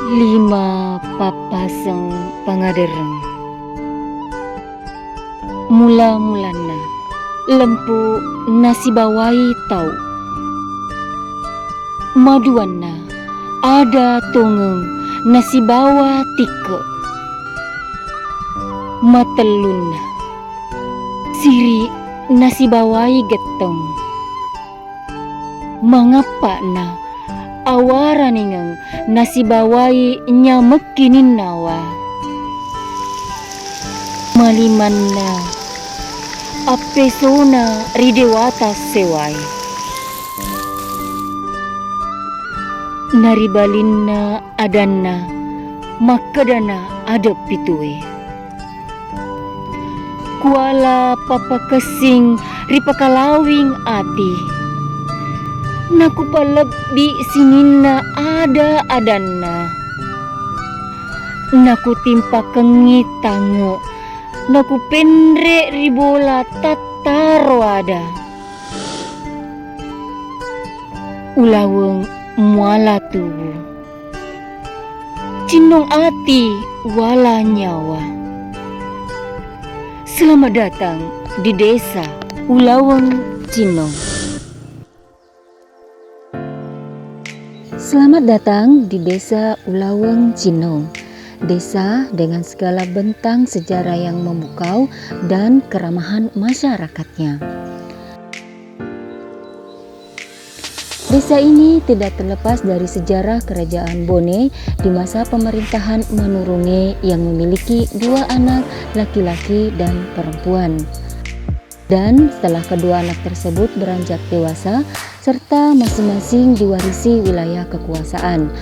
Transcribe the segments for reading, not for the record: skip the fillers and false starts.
Lima papaseng pangadereng. Mula-mulana lempu nasibawai tau. Maduanna ada tongeng nasibawa tike. Matelunna siri nasibawai geteng. Mangapa na awaraningeng nasibawai nyamekinin nawa. Malimanna apesona ridewata sewai. Naribalinna adanna makadana adep pitue. Kuala papa kesing ripakalawing ati. Naku palebbi singinna ada adanna. Naku timpa kengi tango. Naku pendre ribola tataro ada. Ulaweng muala tubuh. Cinong ati wala nyawa. Selamat datang di desa Ulaweng Cinong. Selamat datang di desa Ulaweng Cinong. Desa dengan segala bentang sejarah yang memukau dan keramahan masyarakatnya. Desa ini tidak terlepas dari sejarah Kerajaan Bone di masa pemerintahan Manurunge yang memiliki 2 anak laki-laki dan perempuan. Dan setelah kedua anak tersebut beranjak dewasa, serta masing-masing diwarisi wilayah kekuasaan,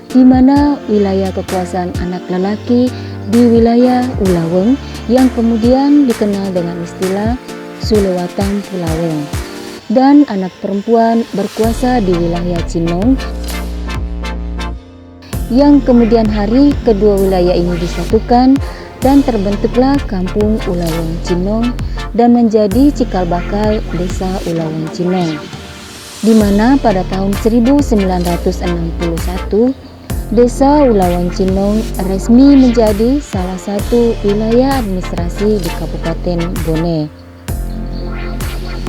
di mana wilayah kekuasaan anak lelaki di wilayah Ulaweng yang kemudian dikenal dengan istilah Sulewatang Pulaweng, dan anak perempuan berkuasa di wilayah Cinong, yang kemudian hari kedua wilayah ini disatukan dan terbentuklah Kampung Ulaweng Cinong dan menjadi cikal bakal desa Ulaweng Cinong, di mana pada tahun 1961 desa Ulaweng Cinong resmi menjadi salah satu wilayah administrasi di Kabupaten Bone.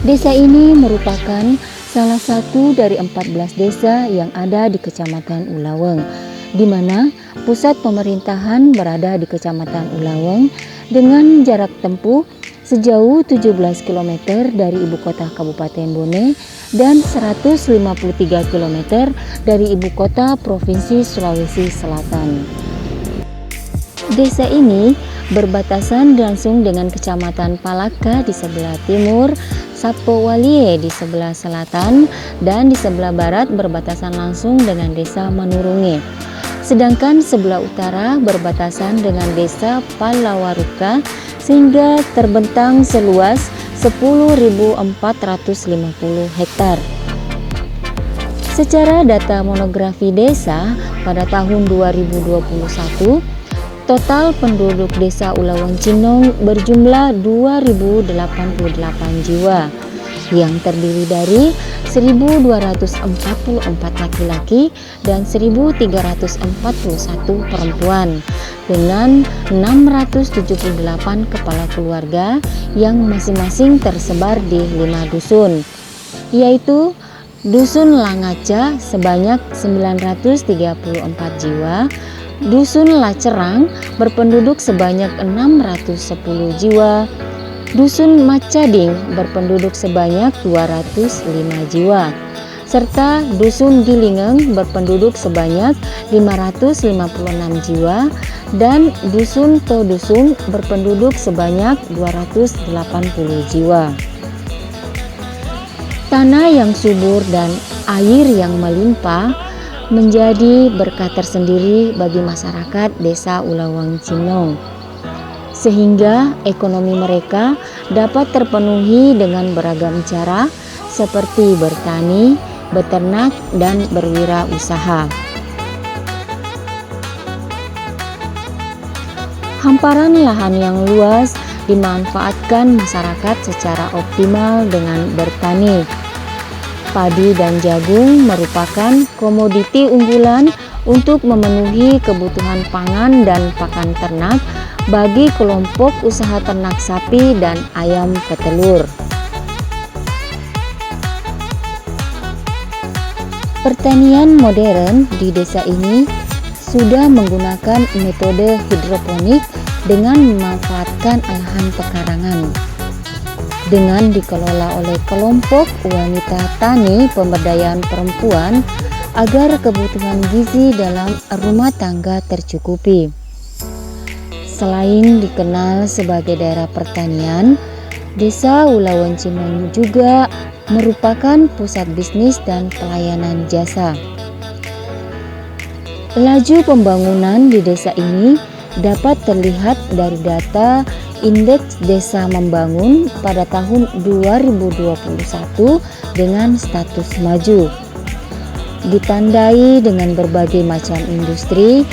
Desa ini merupakan salah satu dari 14 desa yang ada di Kecamatan Ulaweng, di mana pusat pemerintahan berada di Kecamatan Ulaweng dengan jarak tempuh sejauh 17 km dari ibu kota Kabupaten Bone dan 153 km dari ibu kota Provinsi Sulawesi Selatan. Desa ini berbatasan langsung dengan Kecamatan Palaka di sebelah timur, Sapowalie di sebelah selatan, dan di sebelah barat berbatasan langsung dengan desa Manurunge. Sedangkan sebelah utara berbatasan dengan desa Palawaruka sehingga terbentang seluas 10.450 hektar. Secara data monografi desa pada tahun 2021, total penduduk desa Ulaweng Cinong berjumlah 2.088 jiwa yang terdiri dari 1.244 laki-laki dan 1.341 perempuan dengan 678 kepala keluarga yang masing-masing tersebar di 5 dusun, yaitu Dusun Langaca sebanyak 934 jiwa, Dusun Lacerang berpenduduk sebanyak 610 jiwa, Dusun Macading berpenduduk sebanyak 205 jiwa, serta Dusun Gilingeng berpenduduk sebanyak 556 jiwa, dan Dusun Todusung berpenduduk sebanyak 280 jiwa. Tanah yang subur dan air yang melimpah menjadi berkah tersendiri bagi masyarakat desa Ulaweng Cinong, sehingga ekonomi mereka dapat terpenuhi dengan beragam cara seperti bertani, beternak, dan berwirausaha. Hamparan lahan yang luas dimanfaatkan masyarakat secara optimal dengan bertani. Padi dan jagung merupakan komoditi unggulan untuk memenuhi kebutuhan pangan dan pakan ternak bagi kelompok usaha ternak sapi dan ayam petelur. Pertanian modern di desa ini sudah menggunakan metode hidroponik dengan memanfaatkan lahan pekarangan. Dengan dikelola oleh kelompok wanita tani pemberdayaan perempuan agar kebutuhan gizi dalam rumah tangga tercukupi. Selain dikenal sebagai daerah pertanian, Desa Ulawan Cinong juga merupakan pusat bisnis dan pelayanan jasa. Laju pembangunan di desa ini dapat terlihat dari data Indeks Desa Membangun pada tahun 2021 dengan status maju. Ditandai dengan berbagai macam industri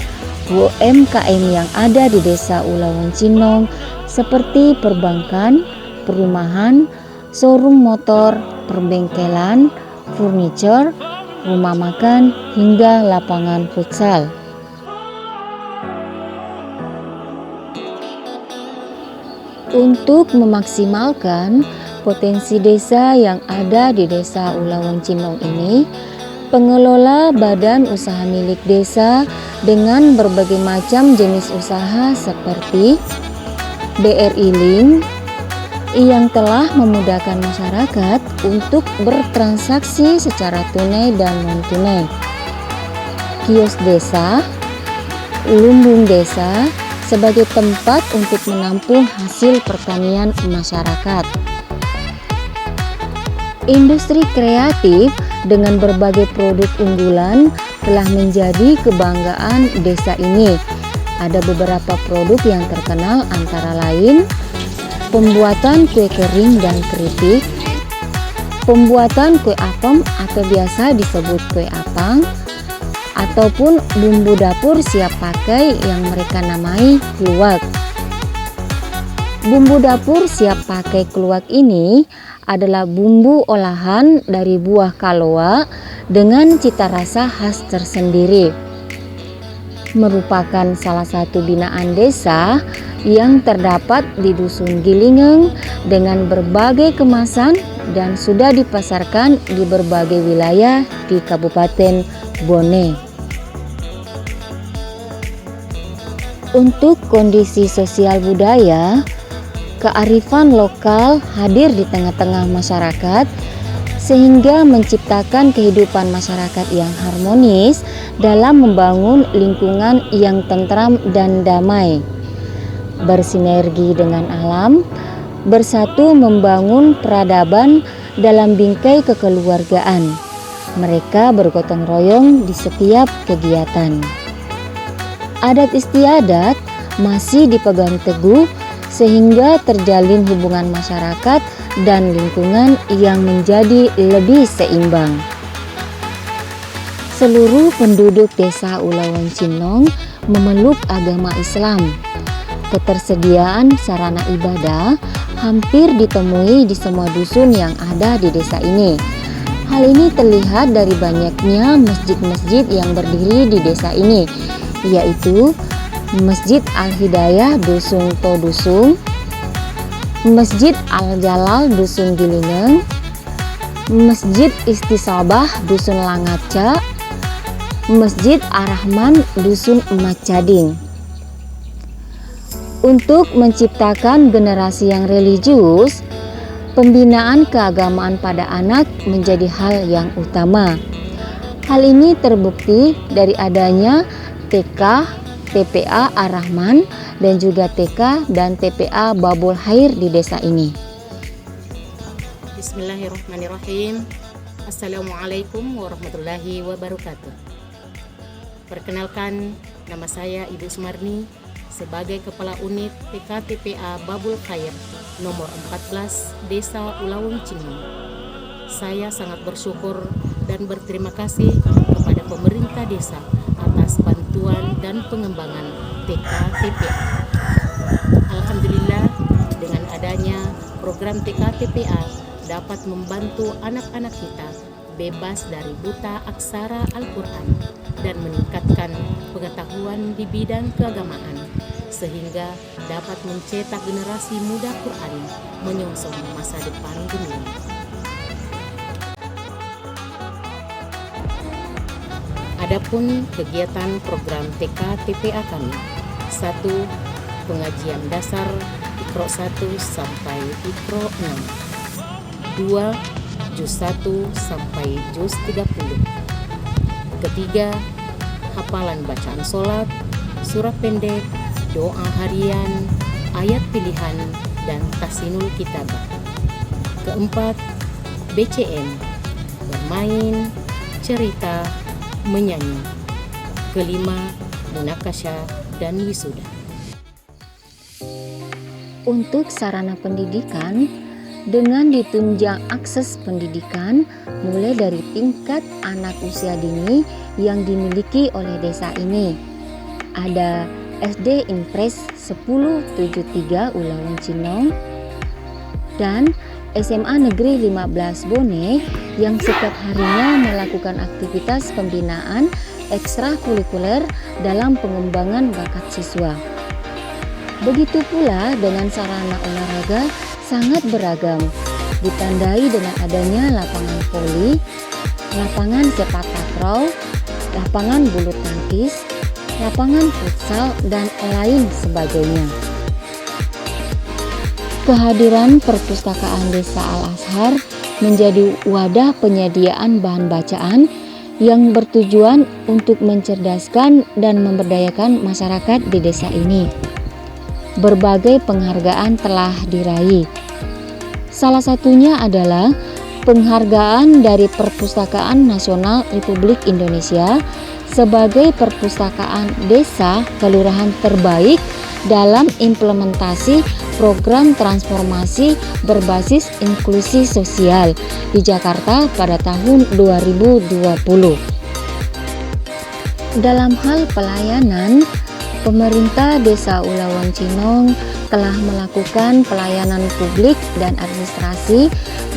UMKM yang ada di Desa Ulawan Cinong seperti perbankan, perumahan, showroom motor, perbengkelan, furniture, rumah makan, hingga lapangan futsal. Untuk memaksimalkan potensi desa yang ada di Desa Ulawan Cinong ini, pengelola badan usaha milik desa dengan berbagai macam jenis usaha seperti BRI Link yang telah memudahkan masyarakat untuk bertransaksi secara tunai dan non-tunai, kios desa, lumbung desa sebagai tempat untuk menampung hasil pertanian masyarakat. Industri kreatif dengan berbagai produk unggulan telah menjadi kebanggaan desa ini. Ada beberapa produk yang terkenal antara lain pembuatan kue kering dan keripik, pembuatan kue apem atau biasa disebut kue apang, ataupun bumbu dapur siap pakai yang mereka namai kluwak. Bumbu dapur siap pakai kluwak ini adalah bumbu olahan dari buah kaloa dengan cita rasa khas tersendiri. Merupakan salah satu binaan desa yang terdapat di Dusun Gilingeng dengan berbagai kemasan dan sudah dipasarkan di berbagai wilayah di Kabupaten Bone. Untuk kondisi sosial budaya, kearifan lokal hadir di tengah-tengah masyarakat sehingga menciptakan kehidupan masyarakat yang harmonis dalam membangun lingkungan yang tentram dan damai. Bersinergi dengan alam, bersatu membangun peradaban dalam bingkai kekeluargaan. Mereka bergotong royong di setiap kegiatan. Adat istiadat masih dipegang teguh sehingga terjalin hubungan masyarakat dan lingkungan yang menjadi lebih seimbang. Seluruh penduduk Desa Ulawan Cinong memeluk agama Islam. Ketersediaan sarana ibadah hampir ditemui di semua dusun yang ada di desa ini. Hal ini terlihat dari banyaknya masjid-masjid yang berdiri di desa ini, yaitu Masjid Al-Hidayah Dusun Todusung, Masjid Al-Jalal Dusun Gilingeng, Masjid Istisabah Dusun Langaca, Masjid Ar-Rahman Dusun Macading. Untuk menciptakan generasi yang religius, pembinaan keagamaan pada anak menjadi hal yang utama. Hal ini terbukti dari adanya TK, TPA Ar-Rahman dan juga TK dan TPA Babul Khair di desa ini. Bismillahirrahmanirrahim. Assalamualaikum warahmatullahi wabarakatuh. Perkenalkan, nama saya Ibu Sumarni sebagai Kepala Unit TK TPA Babul Khair nomor 14 Desa Ulawan Cinong. Saya sangat bersyukur dan berterima kasih kepada pemerintah desa atas bantuan dan pengembangan TK TPA. Alhamdulillah, dengan adanya program TK TPA dapat membantu anak-anak kita bebas dari buta aksara Al-Quran, dan meningkatkan pengetahuan di bidang keagamaan, sehingga dapat mencetak generasi muda Qur'ani menyongsong masa depan dunia. Adapun kegiatan program TK TPA kami: 1. Pengajian dasar Iqra 1 sampai Iqra 6. 2. Juz 1 sampai Juz 30. Ketiga, hafalan bacaan sholat, surah pendek, doa harian, ayat pilihan, dan tahsinul kitabah. Keempat, BCM, bermain, cerita, menyanyi. Kelima, munakasyah dan wisuda. Untuk sarana pendidikan, dengan ditunjang akses pendidikan mulai dari tingkat anak usia dini yang dimiliki oleh desa ini. Ada SD Impres 1073 Ulaweng Cinong dan SMA Negeri 15 Bone yang setiap harinya melakukan aktivitas pembinaan ekstrakurikuler dalam pengembangan bakat siswa. Begitu pula dengan sarana olahraga sangat beragam, ditandai dengan adanya lapangan voli, lapangan sepak takraw, lapangan bulu tangkis, lapangan futsal, dan lain sebagainya. Kehadiran perpustakaan Desa Al-Azhar menjadi wadah penyediaan bahan bacaan yang bertujuan untuk mencerdaskan dan memberdayakan masyarakat di desa ini. Berbagai penghargaan telah diraih. Salah satunya adalah penghargaan dari Perpustakaan Nasional Republik Indonesia sebagai perpustakaan desa kelurahan terbaik dalam implementasi program transformasi berbasis inklusi sosial di Jakarta pada tahun 2020. Dalam hal pelayanan, pemerintah Desa Ulaweng Cinong telah melakukan pelayanan publik dan administrasi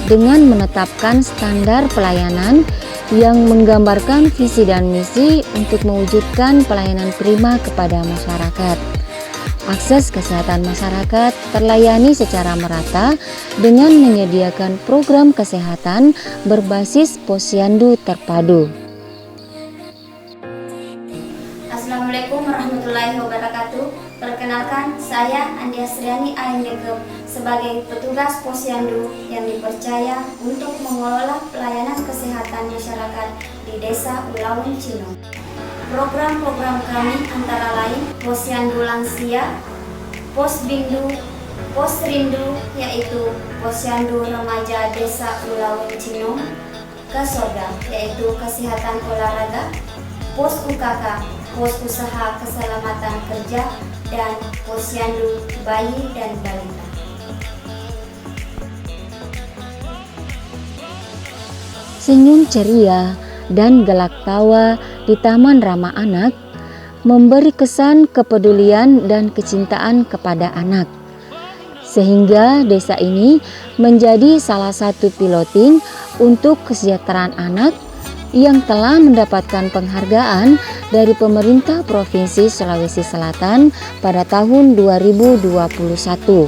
dengan menetapkan standar pelayanan yang menggambarkan visi dan misi untuk mewujudkan pelayanan prima kepada masyarakat. Akses kesehatan masyarakat terlayani secara merata dengan menyediakan program kesehatan berbasis posyandu terpadu. Assalamualaikum warahmatullahi wabarakatuh. Perkenalkan, saya Andi Asriani Ainegem sebagai petugas posyandu yang dipercaya untuk mengelola pelayanan kesehatan masyarakat di Desa Ulaweng Cinong. Program-program kami antara lain posyandu lansia, posbindu, posrindu yaitu posyandu remaja Desa Ulaweng Cinong, Kesorga yaitu kesehatan olahraga, pos UKK, pos usaha keselamatan kerja, dan posyandu bayi dan balita. Senyum ceria dan gelak tawa di Taman Ramah Anak memberi kesan kepedulian dan kecintaan kepada anak, sehingga desa ini menjadi salah satu piloting untuk kesejahteraan anak yang telah mendapatkan penghargaan dari pemerintah Provinsi Sulawesi Selatan pada tahun 2021.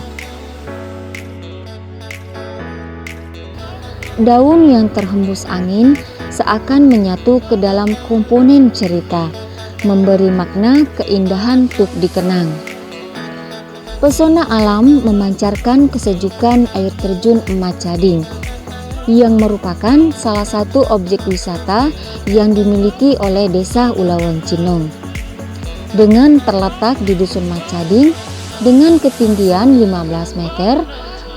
Daun yang terhembus angin seakan menyatu ke dalam komponen cerita, memberi makna keindahan untuk dikenang. Pesona alam memancarkan kesejukan air terjun Emat Cading, yang merupakan salah satu objek wisata yang dimiliki oleh Desa Ulaweng Cinong. Dengan terletak di Dusun Emat Cading dengan ketinggian 15 meter,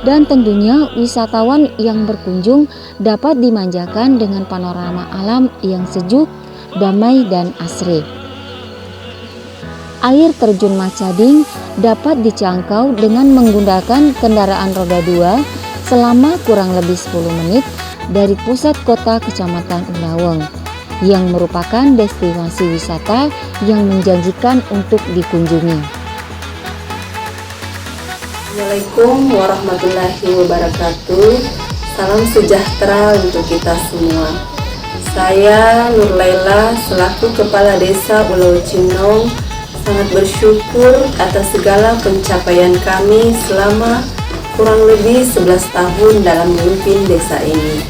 dan tentunya wisatawan yang berkunjung dapat dimanjakan dengan panorama alam yang sejuk, damai, dan asri. Air terjun Emat Cading dapat dijangkau dengan menggunakan kendaraan roda 2 selama kurang lebih 10 menit dari pusat kota Kecamatan Ulaweng, yang merupakan destinasi wisata yang menjanjikan untuk dikunjungi. Assalamualaikum warahmatullahi wabarakatuh. Salam sejahtera untuk kita semua. Saya Nur Laila selaku Kepala Desa Ulawu Cinong sangat bersyukur atas segala pencapaian kami selama kurang lebih 11 tahun dalam memimpin desa ini.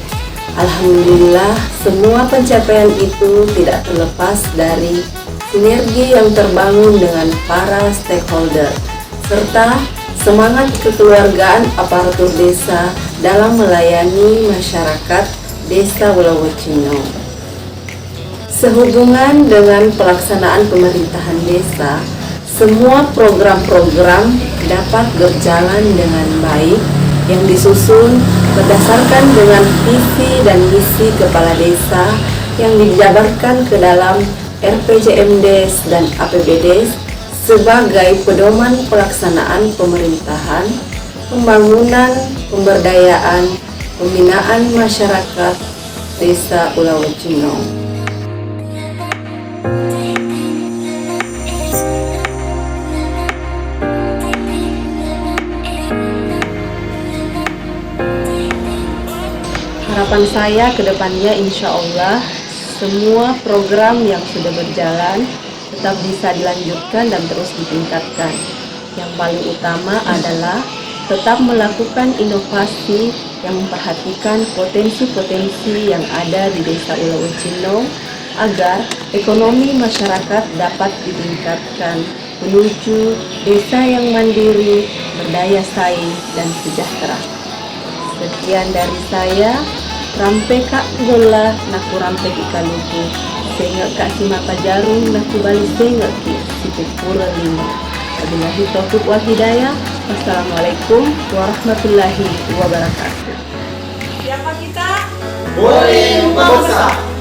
Alhamdulillah, semua pencapaian itu tidak terlepas dari sinergi yang terbangun dengan para stakeholder serta semangat kekeluargaan aparatur desa dalam melayani masyarakat Desa Ulawu Cinong. Sehubungan dengan pelaksanaan pemerintahan desa, semua program-program dapat berjalan dengan baik yang disusun berdasarkan dengan visi dan misi kepala desa yang dijabarkan ke dalam RPJMDes dan APBDes sebagai pedoman pelaksanaan pemerintahan, pembangunan, pemberdayaan, pembinaan masyarakat Desa Ulawu Cinong. Harapan saya ke depannya insya Allah semua program yang sudah berjalan tetap bisa dilanjutkan dan terus ditingkatkan. Yang paling utama adalah tetap melakukan inovasi yang memperhatikan potensi-potensi yang ada di Desa Ulawu Cinong agar ekonomi masyarakat dapat ditingkatkan menuju desa yang mandiri, berdaya saing, dan sejahtera. Sekian dari saya. Rampe kak gola naku rampe ikaluku sehingga kak si mata jarum naku balik sehingga ki si pura lima. Wabillahi taufiq wal hidayah. Wassalamualaikum warahmatullahi wabarakatuh. Siapa kita? Boleh membesar.